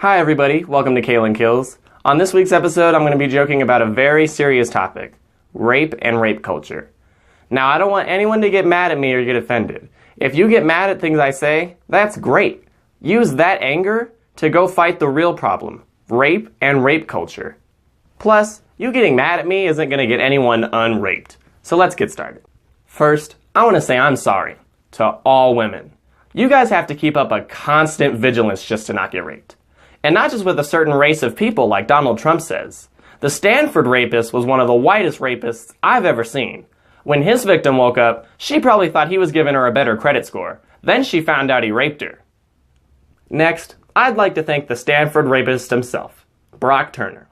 Hi everybody, welcome to Kalen Kills. On this week's episode, I'm going to be joking about a very serious topic, rape and rape culture. Now, I don't want anyone to get mad at me or get offended. If you get mad at things I say, that's great. Use that anger to go fight the real problem, rape and rape culture. Plus, you getting mad at me isn't going to get anyone unraped. So let's get started. First, I want to say I'm sorry to all women. You guys have to keep up a constant vigilance just to not get raped. And not just with a certain race of people like Donald Trump says. The Stanford rapist was one of the whitest rapists I've ever seen. When his victim woke up, she probably thought he was giving her a better credit score. Then she found out he raped her. Next, I'd like to thank the Stanford rapist himself, Brock Turner.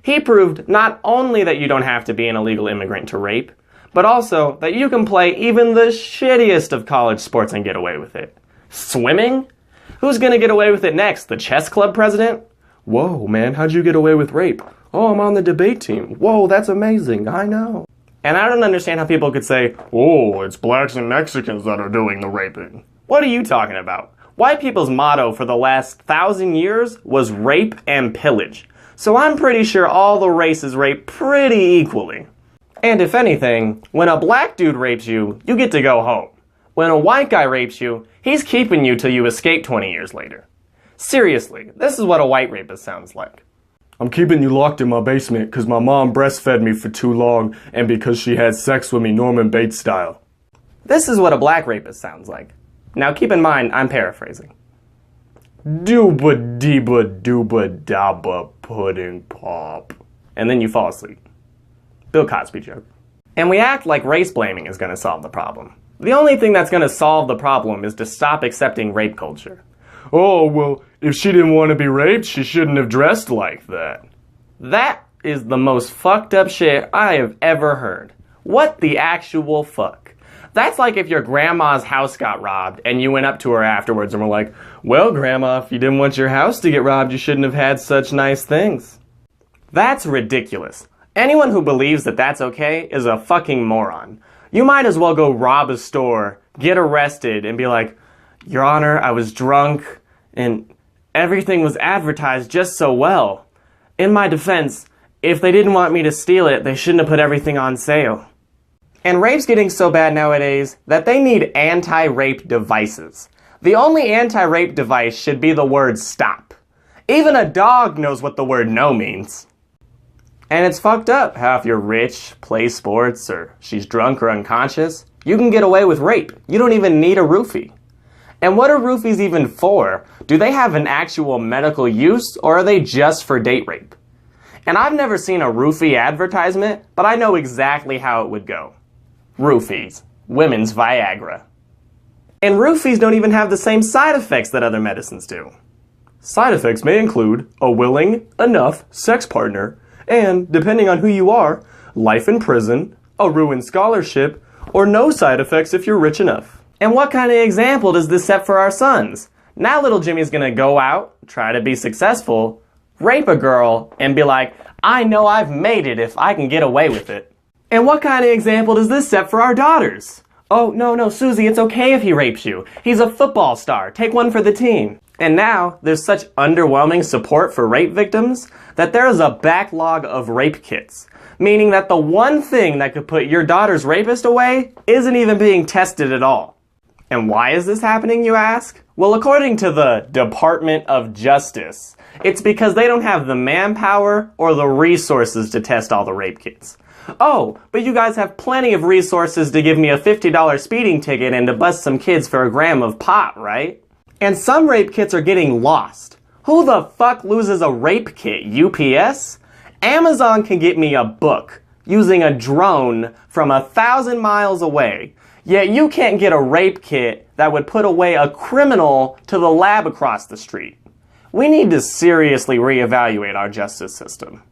He proved not only that you don't have to be an illegal immigrant to rape, but also that you can play even the shittiest of college sports and get away with it. Swimming? Who's gonna get away with it next? The chess club president? Whoa, man, how'd you get away with rape? Oh, I'm on the debate team. Whoa, that's amazing, I know. And I don't understand how people could say, oh, it's blacks and Mexicans that are doing the raping. What are you talking about? White people's motto for the last 1,000 years was rape and pillage. So I'm pretty sure all the races rape pretty equally. And if anything, when a black dude rapes you, you get to go home. When a white guy rapes you, he's keeping you till you escape 20 years later. Seriously, this is what a white rapist sounds like. I'm keeping you locked in my basement because my mom breastfed me for too long and because she had sex with me Norman Bates style. This is what a black rapist sounds like. Now keep in mind, I'm paraphrasing. Dooba deeba dooba daba pudding pop. And then you fall asleep. Bill Cosby joke. And we act like race blaming is going to solve the problem. The only thing that's going to solve the problem is to stop accepting rape culture. Oh, well, if she didn't want to be raped, she shouldn't have dressed like that. That is the most fucked up shit I have ever heard. What the actual fuck? That's like if your grandma's house got robbed and you went up to her afterwards and were like, well, Grandma, if you didn't want your house to get robbed, you shouldn't have had such nice things. That's ridiculous. Anyone who believes that that's okay is a fucking moron. You might as well go rob a store, get arrested, and be like, Your Honor, I was drunk, and everything was advertised just so well. In my defense, if they didn't want me to steal it, they shouldn't have put everything on sale. And rape's getting so bad nowadays that they need anti-rape devices. The only anti-rape device should be the word stop. Even a dog knows what the word no means. And it's fucked up how if you're rich, play sports, or she's drunk or unconscious, you can get away with rape. You don't even need a roofie. And what are roofies even for? Do they have an actual medical use, or are they just for date rape? And I've never seen a roofie advertisement, but I know exactly how it would go. Roofies. Women's Viagra. And roofies don't even have the same side effects that other medicines do. Side effects may include a willing, enough sex partner, and, depending on who you are, life in prison, a ruined scholarship, or no side effects if you're rich enough. And what kind of example does this set for our sons? Now little Jimmy's gonna go out, try to be successful, rape a girl, and be like, I know I've made it if I can get away with it. And what kind of example does this set for our daughters? Oh, no, Susie, it's okay if he rapes you. He's a football star. Take one for the team. And now, there's such underwhelming support for rape victims that there is a backlog of rape kits, meaning that the one thing that could put your daughter's rapist away isn't even being tested at all. And why is this happening, you ask? Well, according to the Department of Justice, it's because they don't have the manpower or the resources to test all the rape kits. Oh, but you guys have plenty of resources to give me a $50 speeding ticket and to bust some kids for a gram of pot, right? And some rape kits are getting lost. Who the fuck loses a rape kit? UPS? Amazon can get me a book using a drone from 1,000 miles away. Yet you can't get a rape kit that would put away a criminal to the lab across the street. We need to seriously reevaluate our justice system.